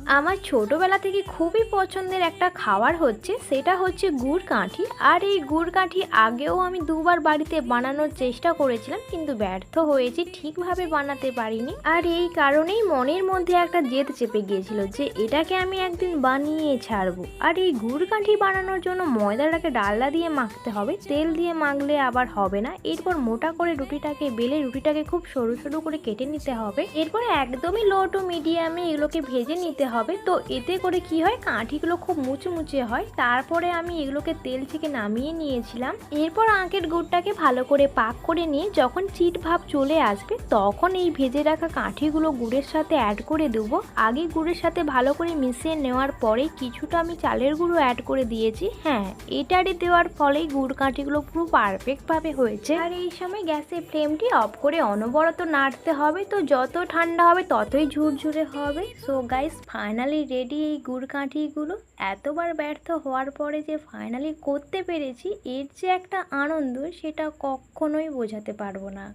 আমার ছোটবেলা থেকে খুবই পছন্দের একটা খাবার হচ্ছে, সেটা হচ্ছে গুড় কাঠি। আর এই গুড় কাঠি আগেও আমি দুবার বাড়িতে বানানোর চেষ্টা করেছিলাম, কিন্তু ব্যর্থ হয়েছি, ঠিকভাবে বানাতে পারিনি। আর এই কারণেই মনের মধ্যে একটা জেদ চেপে গিয়েছিল যে এটাকে আমি একদিন বানিয়ে ছাড়বো। আর এই গুড় কাঠি বানানোর জন্য ময়দাটাকে ডালডা দিয়ে মাখতে হবে, তেল দিয়ে মাখলে আবার হবে না। এরপর মোটা করে রুটিটাকে বেলে রুটিটাকে খুব সরু সরু করে কেটে নিতে হবে। এরপরে একদমই লো টু মিডিয়ামে এগুলোকে ভেজে নিতে হবে। তো এতে করে কি হয়, কাঠিগুলো খুব মুচমুচে হয়। তারপরে আমি এগুলোকে তেল থেকে নামিয়ে নিয়েছিলাম। এরপর আখের গুড়টাকে ভালো করে পাক করে নিয়ে যখন চিট ভাব চলে আসবে, তখন এই ভেজে রাখা কাঠিগুলো গুড়ের সাথে অ্যাড করে দেবো। আগে গুড়ের সাথে ভালো করে মিশিয়ে নেওয়ার পরে কিছুটা আমি চালের গুঁড়ো অ্যাড করে দিয়েছি। হ্যাঁ, এটারে দেওয়ার ফলেই গুড় কাঠিগুলো পুরো পারফেক্টভাবে হয়েছে। আর এই সময় গ্যাসের ফ্লেমটি অফ করে অনবরত নাড়তে হবে। তো যত ঠান্ডা হবে ততই ঝুরঝুরে হবে। সো গাইস, ফাইনালি রেডি এই গুড় কাঠিগুলো। এতবার ব্যর্থ হওয়ার পরে যে ফাইনালি করতে পেরেছি, এর যে একটা আনন্দ সেটা কখনোই বোঝাতে পারবো না।